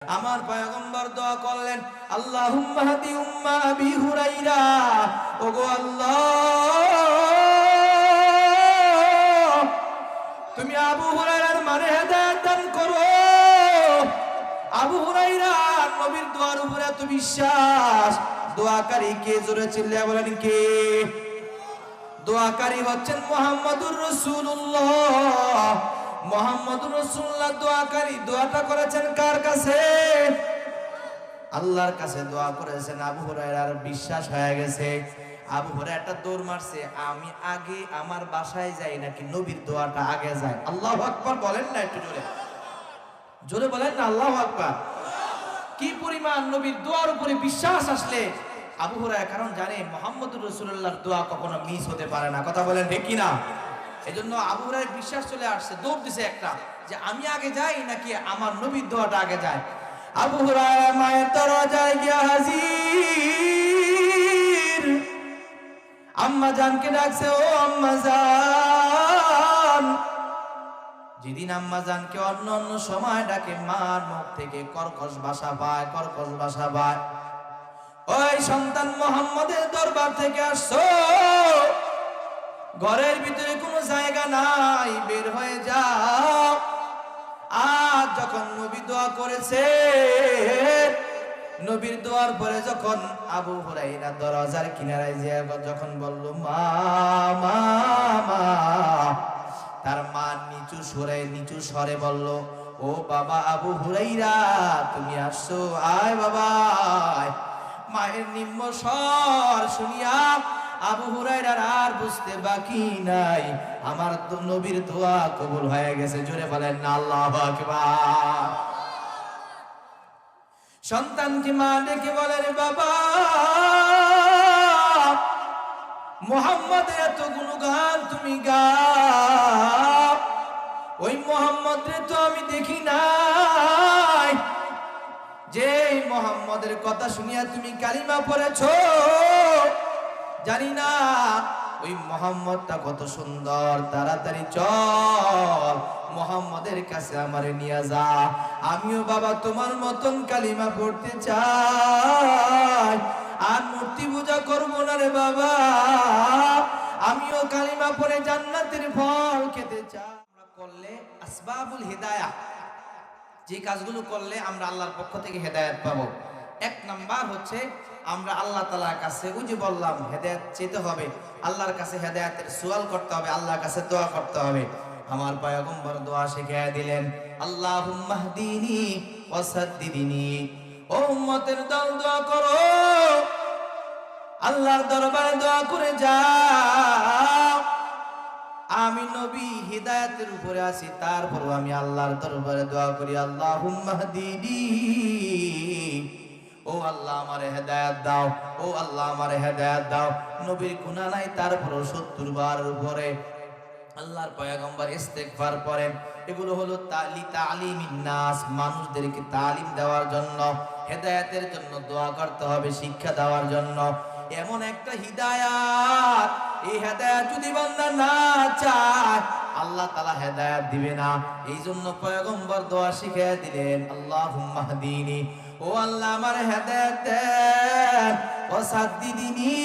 আমার পয়গম্বর দোয়া করলেন, আল্লাহুম্মা হাদি উম্মা আবি হুরায়রা। ওগো আল্লাহ, তুমি আবু হুরায়রার মানে হেদায়েত দান করো। আবু হুরায়রা নবীর দোয়ার উপরে এত বিশ্বাস। দোয়াকারী কে? জোরে চিল্লায়া বলেন কে? দোয়াকারী হচ্ছেন মুহাম্মদুর রাসূলুল্লাহ। মুহাম্মদুর রাসূলুল্লাহ দোয়াকারী। দোয়াটা করেছেন কার কাছে? আল্লাহর কাছে দোয়া করেছেন। আবু হুরায়রার বিশ্বাস হয়ে গেছে। আবু হুরায়রা একটা দৌড় মারছে, আমি আগে আমার বাসায় যাই নাকি নবীর দোয়াটা আগে যায়? আল্লাহু আকবার বলেন না, একটু জোরে জোরে বলেন না আল্লাহু আকবার। কি পরিমাণ নবীর দোয়ার উপরে বিশ্বাস আসলে আবু হুরায়রা, কারণ জানে মুহাম্মদুর রাসূলুল্লাহর দোয়া কখনো মিস হতে পারে না। কথা বলেন ঠিক কি না? এজন্য আবু হুরায়রার বিশ্বাস চলে আসছে, দৌড় দিছে একটা, যে আমি আগে যাই নাকি আমার নবীর দোয়াটা আগে যায়। আবু হুরায়রা মায়ের দরজায় গিয়া হাজির। আম্মা জানকে ডাকছে, ও আম্মা জান। যেদিন আম্মা জানকে অন্য অন্য সময় ডাকে, মার মুখ থেকে কর্কশ ভাষা পায়, কর্কশ ভাষা পায়। ওই সন্তান মুহাম্মদের দরবার থেকে আসছো, ঘরের ভিতরে কোনো জায়গা নাই, বের হয়ে যাও। আজ যখন নবী দোয়া করেছে, নবীর দোয়ার পরে যখন আবু হুরায়রা দরজার কিনারায় যখন বলল মা মা মা, তার মা নিচু স্বরে বলল, ও বাবা আবু হুরায়রা, তুমি আসছো, আয় বাবা আয়। মায়ের নিম্ন স্বর শুনিয়া আবু হুরায়রার আর বুঝতে বাকি নাই, আমার নবীর দোয়া কবুল হয়ে গেছে। জোরে বলেন না আল্লাহু আকবার। সন্তানকে মা ডেকে বলেন, বাবা মুহাম্মদের এত গুণগান তুমি গাও, ওই মুহাম্মদের তো আমি দেখি নাই, যে মুহাম্মদের কথা শুনিয়া তুমি কালিমা পড়েছো, জানি না ওই মুহাম্মদটা কত সুন্দর। তাড়াতাড়ি চল, মুহাম্মদের কাছে আমারে নিয়ে যা। আমিও বাবা তোমার মতন কালিমা পড়তে চাই, আর মূর্তি পূজা করব না রে বাবা, আমিও কালিমা পড়ে জান্নাতের ফল খেতে চাই। আমরা করলে আসবাবুল হিদায়াহ, যে কাজগুলো করলে আমরা আল্লাহর পক্ষ থেকে হেদায়েত পাবো। এক নাম্বার হচ্ছে আমরা আল্লাহ তাআলার কাছে, ওই যে বললাম, হেদায়েত চেতে হবে, আল্লাহর কাছে হেদায়েতের সুয়াল করতে হবে, আল্লাহর কাছে দোয়া করতে হবে। আমার পয়গম্বর দোয়া শিখিয়ে দিলেন, আল্লাহুম্মা হদিনি ওয়া সাদ্দিদিনি। ও উম্মতের দল দোয়া করো, আল্লাহর দরবারে দোয়া করে যাও। আমি নবী হিদায়াতের উপরে আছি, তারপরও আমি আল্লাহর দরবারে দোয়া করি, আল্লাহুম্মা হদিনি, ও আল্লাহ আমারে হেদায়েত দাও, ও আল্লাহ আমারে হেদায়েত দাও। নবীর গুনাহ নাই, তারপরও 70 বার উপরে আল্লাহর পয়গম্বর ইস্তেগফার করেন। এগুলো হলো তালিমিন নাস, মানুষদেরকে তালিম দেওয়ার জন্য, হেদায়েতের জন্য দোয়া করতে হবে, শিক্ষা দেওয়ার জন্য। এমন একটা হিদায়াত, এই হেদায়াত যদি বান্দা না চায়, আল্লাহ তাআলা হেদায়াত দিবে না। এই জন্য পয়গম্বর দোয়া শিখিয়ে দিলেন, আল্লাহুম্মা হদিনি, ও আল্লাহ আমার হেদায়াত দেন, ওয়া সাদ্দিদিনি,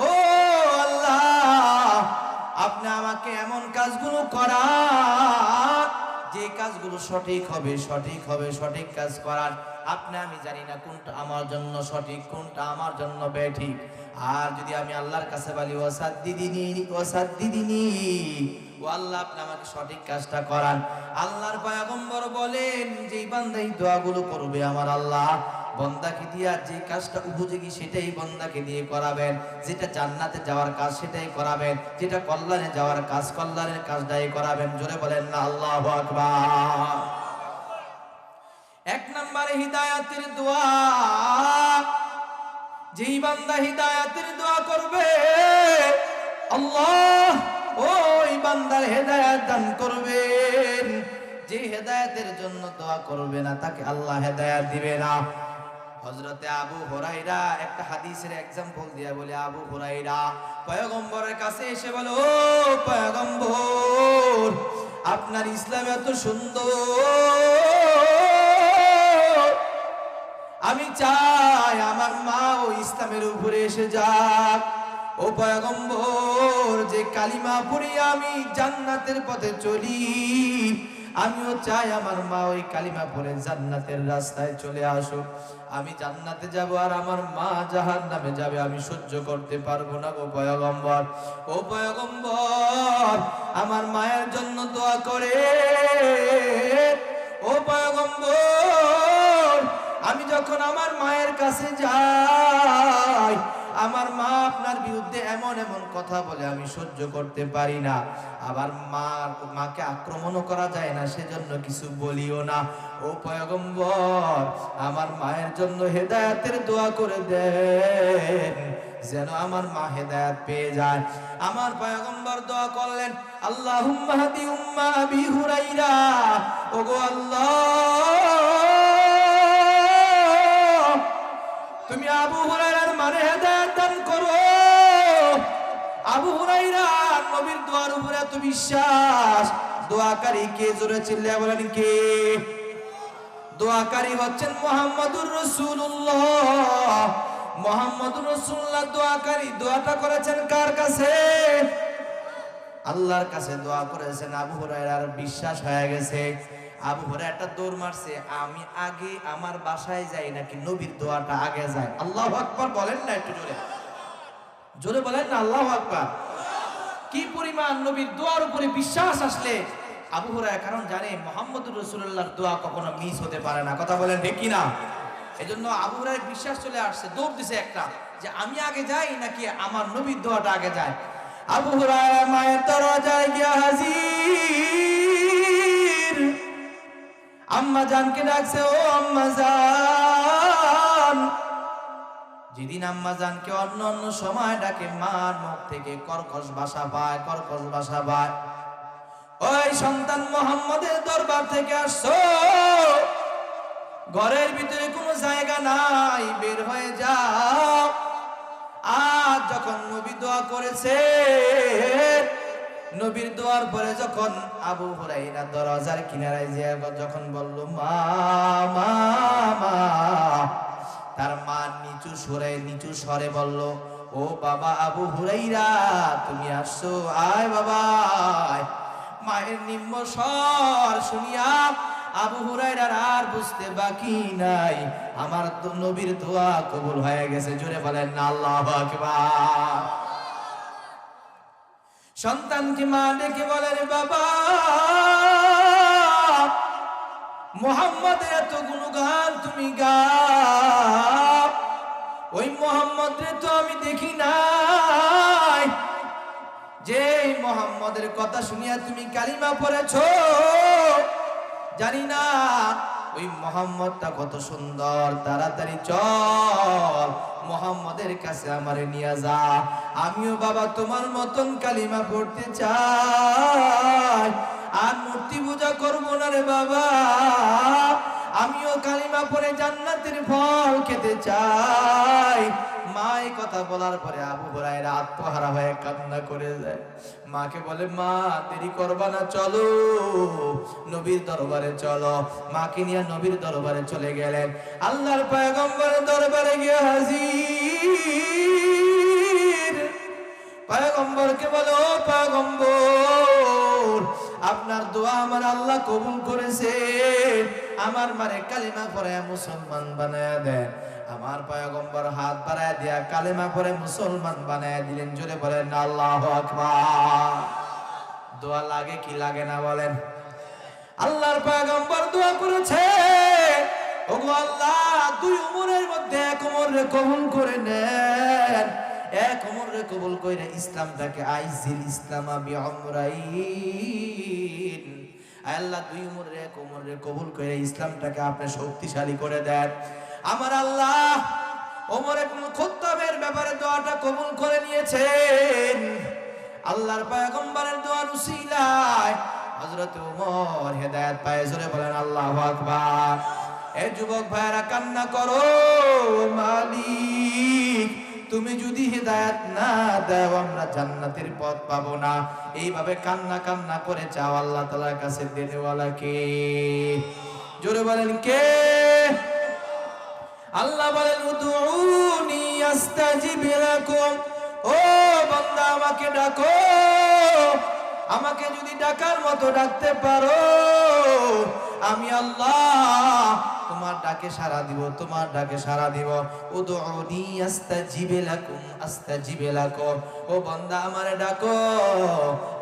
ও আল্লাহ আপনি আমাকে এমন কাজগুলো করান, যে কাজগুলো সঠিক হবে, সঠিক হবে, সঠিক কাজ করার। আপনি, আমি জানি না কোনটা আমার জন্য সঠিক, কোনটা আমার জন্য বেঠিক। আর যদি আমি আল্লাহর কাছে বলি ওয়াসাদ্দিদিনি ওয়াসাদ্দিদিনি, ও আল্লাহ আপনি আমাকে সঠিক কাজটা করান। আল্লাহর পয়গম্বর বলেন, যেই বান্দা এই দোয়াগুলো করবে, আমার আল্লাহ বান্দাকে দিয়া যে কাজটা উপযোগী সেটাই বান্দাকে দিয়ে করাবেন, যেটা জান্নাতে যাওয়ার কাজ সেটাই করাবেন, যেটা কল্যাণে যাওয়ার কাজ কল্যাণের কাজটাই করাবেন। জোরে বলেন না আল্লাহু আকবার। এক নম্বরে হিদায়াতের দোয়া, যেই বান্দা হিদায়াতের দোয়া করবে, আল্লাহ ওই বান্দার হেদায়েত দান করবেন। যে হেদায়েতের জন্য দোয়া করবে না, তাকে আল্লাহ হেদায়েত দিবে না। হযরতে আবু হুরায়রা একটা হাদিসের एग्जांपल দিয়া বলে, আবু হুরায়রা পয়গম্বরের কাছে এসে বলে, ও পয়গম্বর, আপনার ইসলাম এত সুন্দর, আমি চাই আমার মা ও ইসলামের উপরে এসে যাক। ও পয়গম্বর, যে কালিমা পড়ি আমি জান্নাতের পথে চলি, আমিও চাই আমার মা ওই কালিমা পড়ে জান্নাতের রাস্তায় চলে আসুক। আমি জান্নাতে যাব আর আমার মা জাহান্নামে যাবে, আমি সহ্য করতে পারবো না গো পয়গম্বর। ও পয়গম্বর, আমার মায়ের জন্য দোয়া করে। ও পয়গম্বর, আমি যখন আমার মায়ের কাছে যাই, আমার মা আপনার বিরুদ্ধে এমন এমন কথা বলে আমি সহ্য করতে পারি না। আবার মাকে আক্রমণও করা যায় না, সেজন্য কিছু বলিও না। ও পয়গম্বর, আমার মায়ের জন্য হেদায়েতের দোয়া করে দেন, যেন আমার মা হেদায়েত পেয়ে যায়। আমার পয়গম্বর দোয়া করলেন, আল্লাহুম্মা হাদি উম্মা আবি হুরাইরা। ওগো আল্লাহ, তুমি আবু হুরায়রার মানে হেদায়েত দান করো। আবু হুরায়রা নবীর দোয়ার উপরে এত বিশ্বাস। দোয়াকারী কে? জোরে চিল্লায়া বলেন কে? দোয়াকারী হচ্ছেন মুহাম্মদুর রাসূলুল্লাহ। মুহাম্মদুর রাসূলুল্লাহ দোয়াকারী। দোয়াটা করেছেন কার কাছে? আল্লাহর কাছে দোয়া করেছেন। আবু হুরায়রার বিশ্বাস হয়ে গেছে। আবু হুরায়রা একটা দৌড় মারছে, আমি আগে আমার বাসায় যাই নাকি নবীর দোয়াটা আগে যায়? আল্লাহু আকবার বলেন না, একটু জোরে জোরে বলেন না আল্লাহু আকবার। কি পরিমাণ নবীর দোয়ার উপরে বিশ্বাস আসলে আবু হুরায়রা, কারণ জানে মুহাম্মদুর রাসূলুল্লাহর দোয়া কখনো মিস হতে পারে না। কথা বলেন ঠিক কি না? এজন্য আবু হুরায়রার বিশ্বাস চলে আসছে, দৌড় দিছে একটা, যে আমি আগে যাই নাকি আমার নবীর দোয়াটা আগে যায়। আবু হুরায়রা মায়ের দরজায় গিয়া হাজির। আম্মা জানকে ডাকছে, ও আম্মা জান। যেদিন আম্মা জানকে অন্য অন্য সময় ডাকে, মার মুখ থেকে কর্কশ ভাষা পায়, কর্কশ ভাষা পায়। ওই সন্তান মুহাম্মদের দরবার থেকে আসছো, ঘরের ভিতরে কোনো জায়গা নাই, বের হয়ে যাও। আজ যখন নবী দোয়া করেছে, নবীর দোয়ার পরে যখন আবু হুরায়রা দরজার কিনারায় যে যখন বলল মা মা মা, তার মা নিচু স্বরে বলল, ও বাবা আবু হুরায়রা, তুমি আসছো, আয় বাবা। মায়ের নিম্ন স্বর শুনিয়া আবু হুরায়রার আর বুঝতে বাকি নাই, আমার নবীর দোয়া কবুল হয়ে গেছে। জোরে বলেন না আল্লাহু আকবার। সন্তানকে মা ডেকে বলে, রে বাবা, মুহাম্মদের এত গুণগান তুমি গাও, ওই মুহাম্মদরে তো আমি দেখি নাই, যে মুহাম্মদের কথা শুনিয়া তুমি কালিমা পড়েছো, জানি না ওই মুহাম্মদটা কত সুন্দর। তাড়াতাড়ি চল, মুহাম্মদের কাছে আমারে নিয়ে যা। আমিও বাবা তোমার মতন কালিমা পড়তে চাই, আর মূর্তি পূজা করবো না রে বাবা। আমিও কালিমা পড়ে জান্নাতের ফল খেতে চাই। মা এই কথা বলার পরে আবু হুরায়রা আত্মহারা হয়ে কান্না করে যায়। মাকে বলে, মা দেরি করবা না, চলো নবীর দরবারে চলো। মাকে নিয়ে নবীর দরবারে চলে গেলেন। আল্লাহর পয়গম্বরের দরবারে গিয়ে হাজির। পয়গম্বরকে বলো, ও পয়গম্বর, আপনার দোয়া আমার আল্লাহ কবুল করেছে, আমার মারে কালিমা পড়ে মুসলমান বানায়া দেন। আমার পয়গম্বর হাত বাড়ায় দিয়া কালিমা পড়ে মুসলমান বানায়া দিলেন। জোরে বলেন না আল্লাহু আকবার। দোয়া লাগে কি লাগে না বলেন? আল্লাহর পয়গম্বর দোয়া করেছে, ওগো আল্লাহ, দুই উমরের মধ্যে এক উমরে কবুল করে নেন। এক উমরে কবুল করে ইসলামটাকে আইজিল ইসলামা বিউমরাইন। আল্লাহ দুই উমরে এক উমরে কবুল করে ইসলামটাকে আপনি শক্তিশালী করে দেন। আমার আল্লাহ ওমর ইবনে খাত্তাবের ব্যাপারে দোয়াটা কবুল করে নিয়েছেন। আল্লাহর পয়গম্বরের দোয়ার উসিলায় হযরত ওমর হেদায়েত পায়। জোরে বলেন আল্লাহু আকবার। এই যুবক ভাইরা কান্না করো, মালিক তুমি যদি হেদায়েত না দাও আমরা জান্নাতের পথ পাবো না। এইভাবে কান্না কান্না করে চাও আল্লাহ তাআলার কাছে। দেনেওয়ালা কে? জোরে বলেন কে? আল্লাহ বলেন উদউনি আস্তাজিব লাকুম। ও বান্দা আমাকে ডাকো, আমাকে যদি ডাকার মতো ডাকতে পারো আমি আল্লাহ তোমার ডাকে সাড়া দিব, তোমার ডাকে সাড়া দিব। উদউনি আস্তাজিব লাকুম, আস্তাজিব লাকুম। ও বান্দা আমারে ডাকো,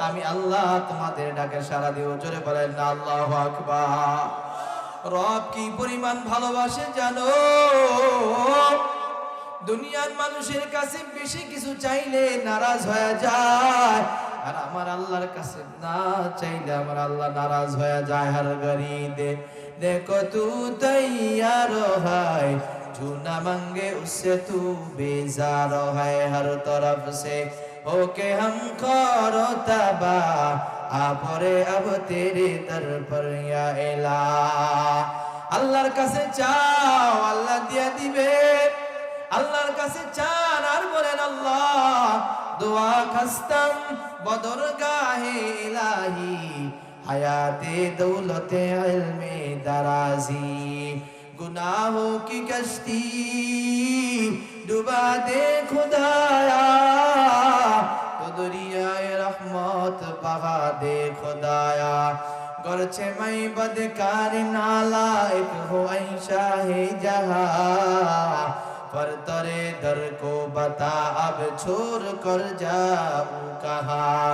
আমি আল্লাহ তোমাদের ডাকে সাড়া দিব। জোরে বলেন না আল্লাহু আকবার। রব কি পরিমাণ ভালোবাসে জানো? দুনিয়ার মানুষের কাছে বেশি কিছু চাইলে নারাজ হয়ে যায়, আর আমার আল্লাহর কাছে না চাইলে আমার আল্লাহ নারাজ হয়ে যায়। হর গরিদে দেখো তু তৈয়ার হয়, जो न मांगे उससे तू बेजार है, हर तरफ से होके हम करो तबा आपरे अब तेरे दर पर या इला। আল্লাহর কাছে চাও আল্লাহ দিয়া দিবে, আল্লাহর কাছে চান আর বলেন আল্লাহ দোয়া খাস্তাম বদর গাহে ইলাহি হায়াতে দৌলতে ইলমে দারাজি गुनाहों की कश्ती डुबा दे खुदाया तो दरियाए रहमत बहा दे खुदाया गरचे मैं बदकार नालायक हो ऐशा है जहां पर तेरे दर को बता अब छोड़ कर जाऊं कहां।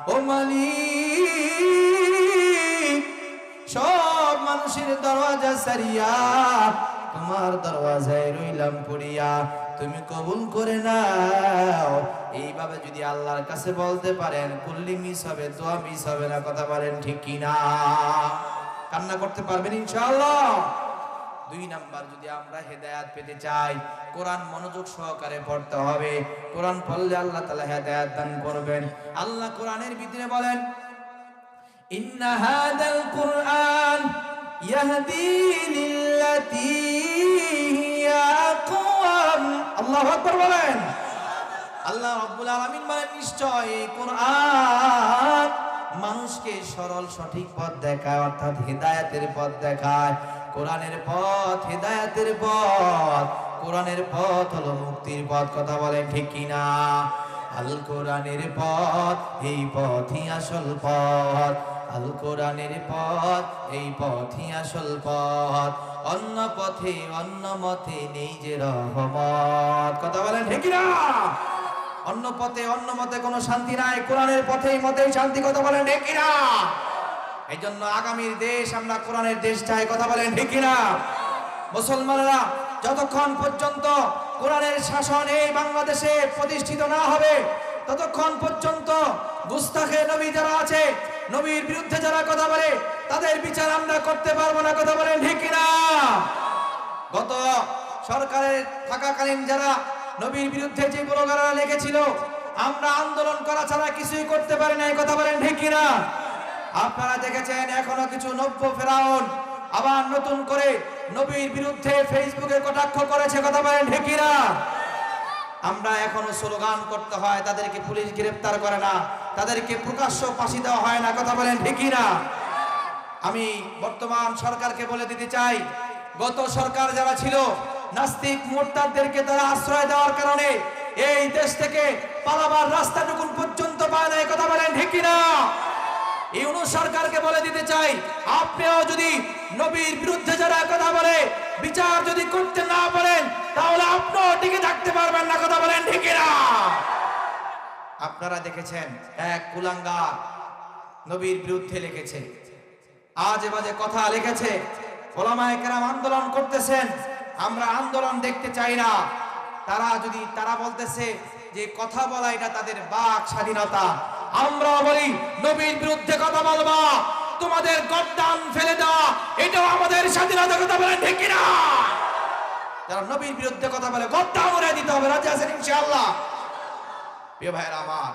ओ मालिक সব মানুষের দরওয়াজা সারিয়া তোমার দরওয়াজায় রইলাম পড়িয়া, তুমি কবুল করে নাও। এইভাবে যদি আল্লাহর কাছে বলতে পারেন কুল্লি মিস হবে, দোয়া মিস হবে না। কথা বলেন ঠিক কি না? কান্না করতে পারবেন ইনশাআল্লাহ। 2 নাম্বার, যদি আমরা হেদায়েত পেতে চাই কোরআন মনোযোগ সহকারে পড়তে হবে। কোরআন পড়লে আল্লাহ তাআলা হেদায়েত দান করবেন। আল্লাহ কোরআনের ভিতরে বলেন إن هذا القرآن يهدي للتي هي أقوم। الله أكبر বলেন। আল্লাহ রাব্বুল আলামিন বলেন নিশ্চয় এই কোরআন মানুষকে সরল সঠিক পথ দেখায়, অর্থাৎ হেদায়েতের পথ দেখায়। কোরআনের পথ হেদায়েতের পথ, কোরআনের পথ হলো মুক্তির পথ। কথা বলেন ঠিক কি না? আল কোরআনের পথ এই পথই আসল পথ, আল কোরআনের পথ এই পথই আসল পথ। অন্য পথে অন্য মতে নেই যে রহমত। কথা বলেন ঠিক না? অন্য পথে অন্য মতে কোনো শান্তি নাই, কোরআনের পথেই মতেই শান্তি। কথা বলেন ঠিক না? এই জন্য আগামীর দেশ আমরা কোরআনের দেশ চাই। কথা বলেন ঠিক না? মুসলমানরা যতক্ষণ পর্যন্ত কোরআনের শাসন এই বাংলাদেশে প্রতিষ্ঠিত না হবে ততক্ষণ পর্যন্ত গুস্তাখে নবী যারা আছে, নবীর বিরুদ্ধে যারা কথা বলে তাদের বিচার আমরা করতে পারবো না। কথা বলেন ঠিক না? গত সরকারের থাকাকালীন যারা নবীর বিরুদ্ধে যে ব্লগাররা লিখেছিল আমরা আন্দোলন করা ছাড়া কিছুই করতে পারি নাই। কথা বলেন ঠিক না? আপনারা দেখেছেন এখনো কিছু নব্য ফেরাউন আবার নতুন করে নবীর বিরুদ্ধে ফেসবুকে কটাক্ষ করেছে। কথা বলেন ঠিক না? আমরা এখনো স্লোগান করতে হয়, তাদেরকে পুলিশ গ্রেফতার করে না, তাদেরকে প্রকাশ্য ফাঁসি দেওয়া হয় না। কথা বলেন ঠিক না? আমি বর্তমান সরকারকে বলে দিতে চাই, গত সরকার যারা ছিল নাস্তিক মুরতাদদেরকে তারা আশ্রয় দেওয়ার কারণে এই দেশ থেকে পালাবার রাস্তাটুকু পর্যন্ত পায় না। কথা বলেন ঠিক না? ইউনূস সরকারকে বলে দিতে চাই, আপনিও যদি নবীর বিরুদ্ধে যারা কথা বলে বিচার যদি করতে না পারেন তাহলে আপনিও টিকে থাকতে পারবেন না। কথা বলেন ঠিক না? আপনারা দেখেছেন এক কুলাঙ্গার নবীর বিরুদ্ধে লিখেছে, আজে বাজে কথা লিখেছে, ওলামায়ে কেরাম আন্দোলন করতেছেন। আমরা আন্দোলন দেখতে চাই না। তারা বলতেছে যে কথা বলা এটা তাদের বাক স্বাধীনতা। আমরা বলি নবীর বিরুদ্ধে কথা বলবা, তোমাদের গর্দান ফেলে দেওয়া এটাও আমাদের স্বাধীনতা। কথা বলেন ঠিক কি না? যারা নবীর বিরুদ্ধে কথা বলে গর্দান উড়িয়ে দিতে হবে। রাজি আছেন ইনশাআল্লাহ? প্রিয় ভাইরা আমার,